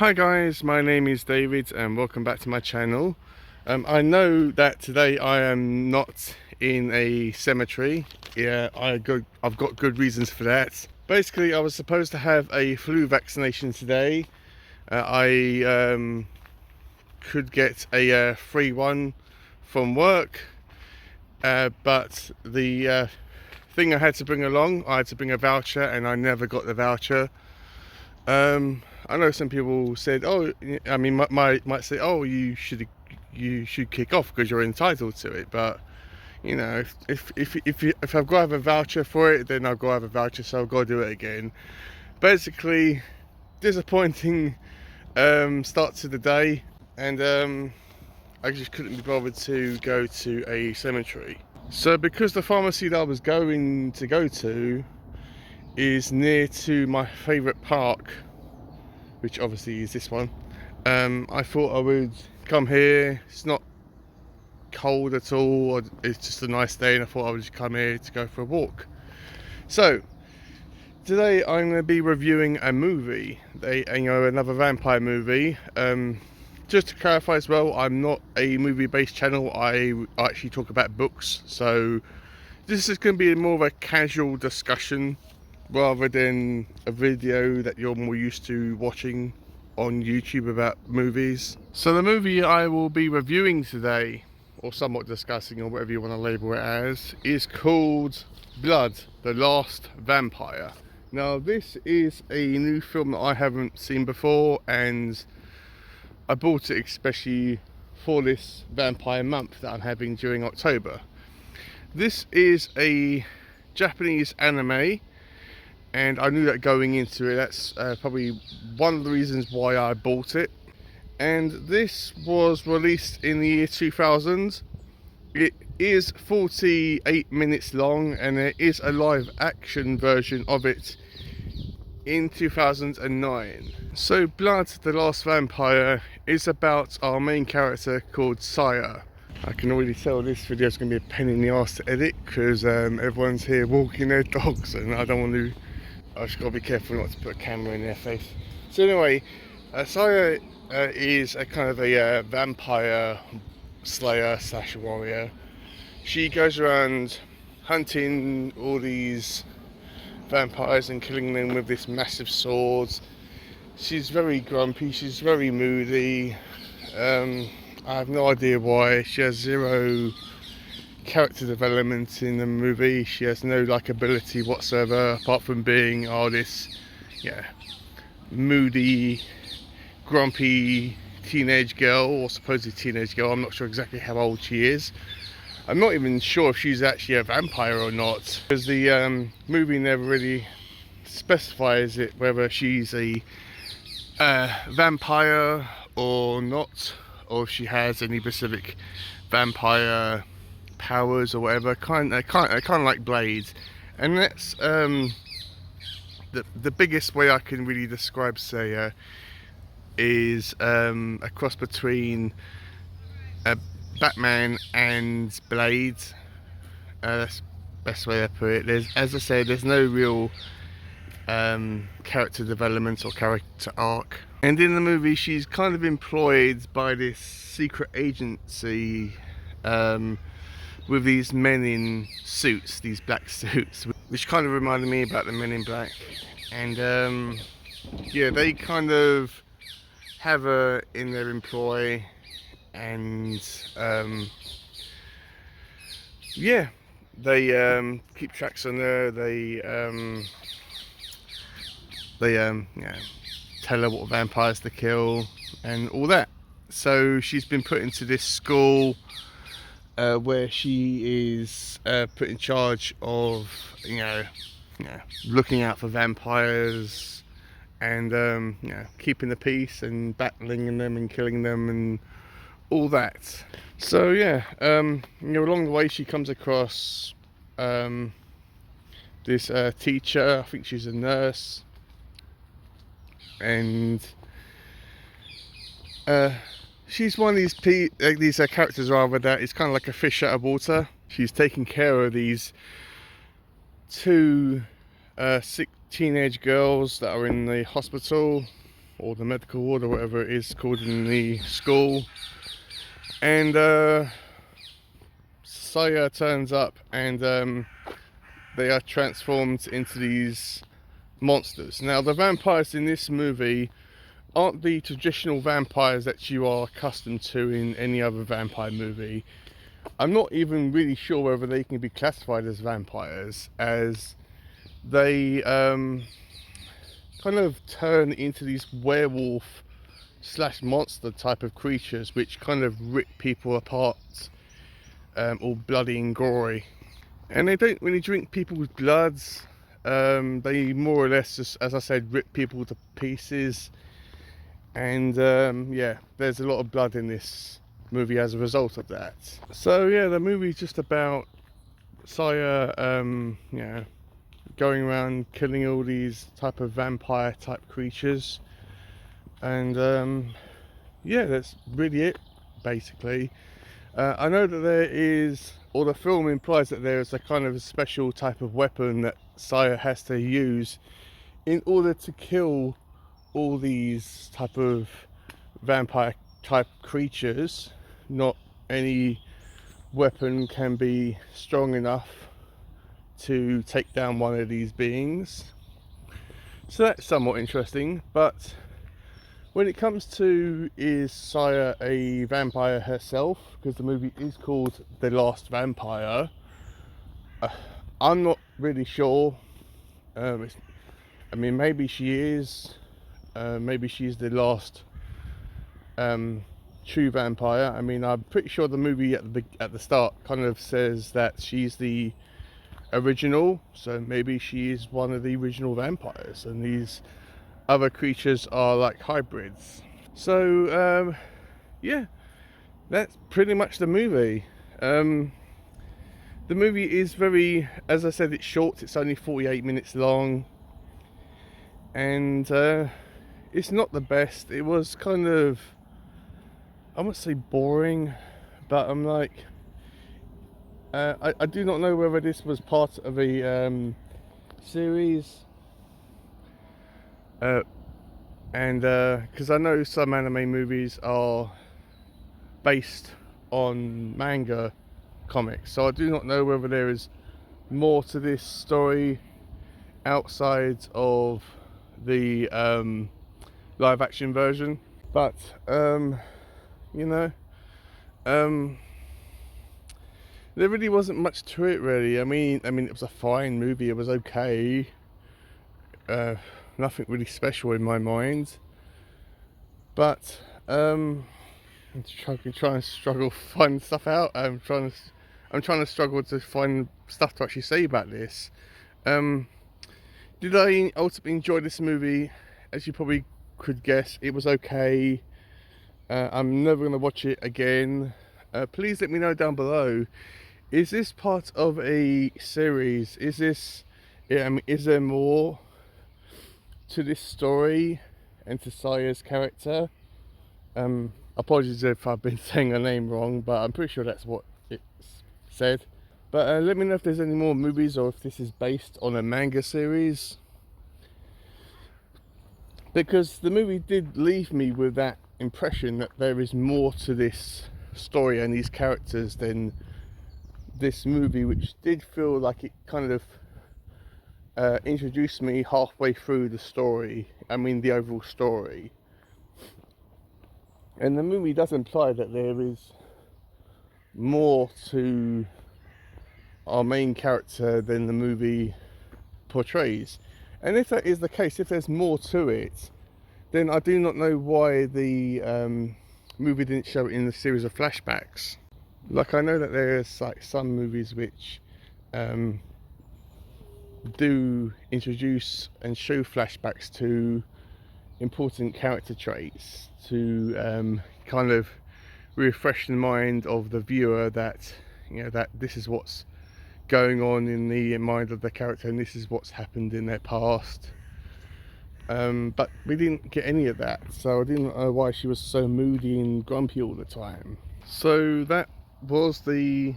Hi guys, my name is David and welcome back to my channel. I know that today I am not in a cemetery. Yeah, I've got good reasons for that. Basically, I was supposed to have a flu vaccination today. I could get a free one from work, but the thing I had to bring along, I had to bring a voucher and I never got the voucher. I know some people said, "Oh, I mean, might say, oh, you should kick off because you're entitled to it." But you know, if I've got to have a voucher for it, then I've got to have a voucher, so I've got to do it again. Basically, disappointing start to the day, and I just couldn't be bothered to go to a cemetery. So because the pharmacy that I was going to go to is near to my favourite park, which obviously is this one, I thought I would come here. It's not cold at all, it's just a nice day, and I thought I would just come here to go for a walk. So today I'm going to be reviewing a movie, another vampire movie. Just to clarify as well, I'm not a movie based channel. I actually talk about books, so this is going to be more of a casual discussion rather than a video that you're more used to watching on YouTube about movies. So the movie I will be reviewing today, or somewhat discussing, or whatever you want to label it as, is called Blood, the Last Vampire. Now this is a new film that I haven't seen before, and I bought it especially for this vampire month that I'm having during October. This is a Japanese anime, and I knew that going into it. That's probably one of the reasons why I bought it. And this was released in the year 2000. It is 48 minutes long, and there is a live action version of it in 2009. So Blood, the Last Vampire is about our main character called Saya. I can already tell this video is going to be a pain in the arse to edit because everyone's here walking their dogs, and I don't want to. I just got to be careful not to put a camera in their face. So anyway, Saya is a kind of a vampire slayer / warrior. She goes around hunting all these vampires and killing them with this massive sword. She's very grumpy, she's very moody. I have no idea why. She has zero character development in the movie. She has no likability whatsoever, apart from being this moody, grumpy teenage girl, or supposed teenage girl. I'm not sure exactly how old she is. I'm not even sure if she's actually a vampire or not, because the movie never really specifies it whether she's a vampire or not, or if she has any specific vampire powers or whatever. Kind of like Blade. And that's the biggest way I can really describe Saya is a cross between Batman and Blade. That's the best way to put it. As I said, there's no real character development or character arc. And in the movie, she's kind of employed by this secret agency with these men in suits, these black suits, which kind of reminded me about the Men in Black. And yeah, they kind of have her in their employ, and yeah, they keep tracks on her. They tell her what vampires to kill and all that. So she's been put into this school where she is put in charge of looking out for vampires and keeping the peace and battling them and killing them and all that. So yeah, along the way she comes across this teacher. I think she's a nurse, and she's one of these characters rather that is kind of like a fish out of water. She's taking care of these two sick teenage girls that are in the hospital, or the medical ward, or whatever it is called in the school. And Saya turns up, and they are transformed into these monsters. Now, the vampires in this movie aren't the traditional vampires that you are accustomed to in any other vampire movie. I'm not even really sure whether they can be classified as vampires, as they kind of turn into these werewolf slash monster type of creatures which kind of rip people apart, all bloody and gory. And they don't really drink people's bloods. They more or less just, as I said, rip people to pieces. And yeah, there's a lot of blood in this movie as a result of that. So yeah, the movie's just about Saya, you know, going around killing all these type of vampire type creatures. And yeah, that's really it, basically. I know that there is, or the film implies that there is a kind of a special type of weapon that Saya has to use in order to kill all these type of vampire type creatures. Not any weapon can be strong enough to take down one of these beings, so that's somewhat interesting. But when it comes to, is Saya a vampire herself, because the movie is called The Last Vampire, I'm not really sure. I mean, maybe she is. Maybe she's the last true vampire. I mean, I'm pretty sure the movie at the start kind of says that she's the original, so maybe she is one of the original vampires, and these other creatures are like hybrids. So yeah, that's pretty much the movie. The movie is very, as I said, it's short. It's only 48 minutes long, and it's not the best. It was kind of, I won't say boring, but I'm like, I do not know whether this was part of a series, and because I know some anime movies are based on manga comics, so I do not know whether there is more to this story outside of the live action version. But you know, there really wasn't much to it, really. I mean it was a fine movie. It was okay. Nothing really special in my mind. But I'm trying to struggle to find stuff out. I'm trying to struggle to find stuff to actually say about this. Did I ultimately enjoy this movie? As you probably could guess, it was okay. I'm never going to watch it again. Please let me know down below. Is this part of a series? Is this, is there more to this story and to Saya's character? Apologies if I've been saying her name wrong, but I'm pretty sure that's what it's said. But let me know if there's any more movies, or if this is based on a manga series, because the movie did leave me with that impression that there is more to this story and these characters than this movie, which did feel like it kind of introduced me halfway through the story. I mean, the overall story. And the movie does imply that there is more to our main character than the movie portrays. And if that is the case, if there's more to it, then I do not know why the movie didn't show it in the series of flashbacks. Like, I know that there's like some movies which do introduce and show flashbacks to important character traits to kind of refresh the mind of the viewer that, you know, that this is what's going on in the mind of the character and this is what's happened in their past. But we didn't get any of that, so I didn't know why she was so moody and grumpy all the time. So that was The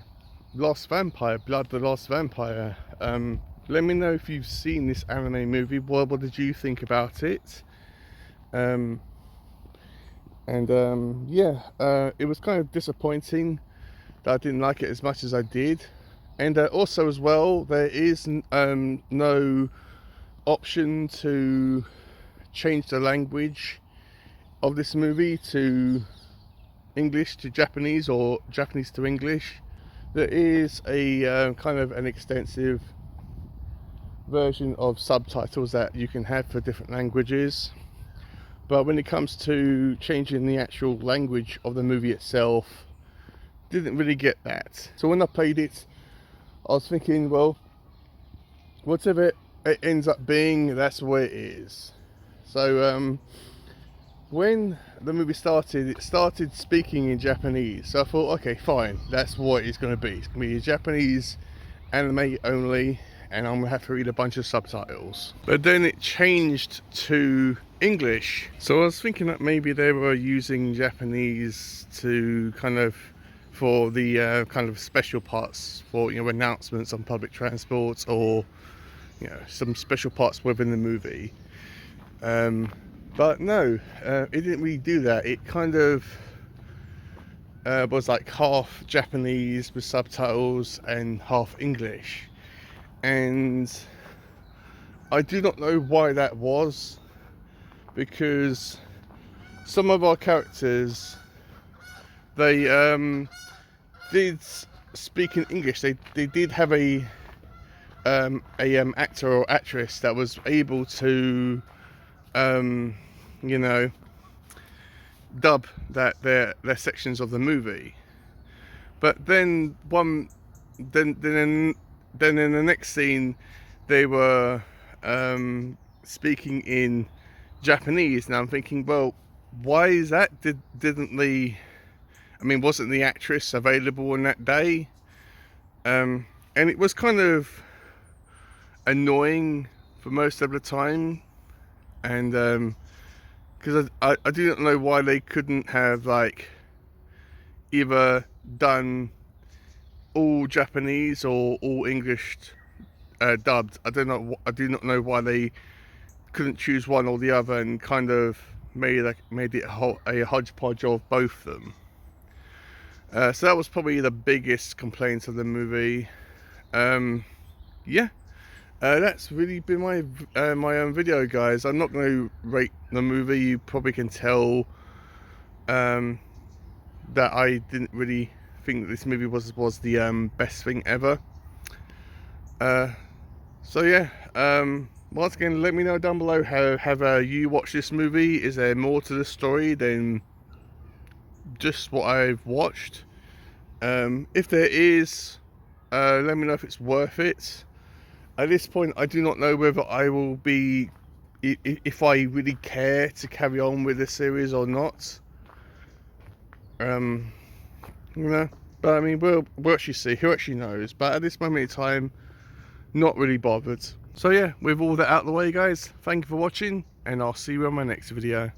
Last Vampire, Blood the Last Vampire. Let me know if you've seen this anime movie. What did you think about it? It was kind of disappointing that I didn't like it as much as I did. And also as well, there is no option to change the language of this movie to English to Japanese or Japanese to English. There is a kind of an extensive version of subtitles that you can have for different languages, but when it comes to changing the actual language of the movie itself, didn't really get that. So when I played it, I was thinking, well, whatever it ends up being, that's the way it is. So when the movie started, it started speaking in Japanese. So I thought, okay, fine, that's what it's going to be. It's going to be a Japanese anime only, and I'm going to have to read a bunch of subtitles. But then it changed to English. So I was thinking that maybe they were using Japanese to kind of, for the kind of special parts, for, you know, announcements on public transport, or, you know, some special parts within the movie. But no, it didn't really do that. It kind of was like half Japanese with subtitles and half English. And I do not know why that was, because some of our characters, they did speak in English. They did have a actor or actress that was able to you know, dub their sections of the movie. But then then in the next scene, they were speaking in Japanese. Now I'm thinking, well, why is that? Wasn't the actress available on that day? And it was kind of annoying for most of the time. And because I do not know why they couldn't have, like, either done all Japanese or all English dubbed. I do not know why they couldn't choose one or the other and kind of made it a hodgepodge of both of them. So that was probably the biggest complaint of the movie. That's really been my own video, guys. I'm not going to rate the movie. You probably can tell that I didn't really think that this movie was the best thing ever. So yeah, once again, let me know down below how have you watched this movie. Is there more to the story than just what I've watched? If there is, let me know if it's worth it. At this point, I do not know whether I will be, if I really care to carry on with the series or not. You know, but I mean, we'll actually see. Who actually knows? But at this moment in time, not really bothered. So yeah, with all that out of the way, guys, thank you for watching, and I'll see you on my next video.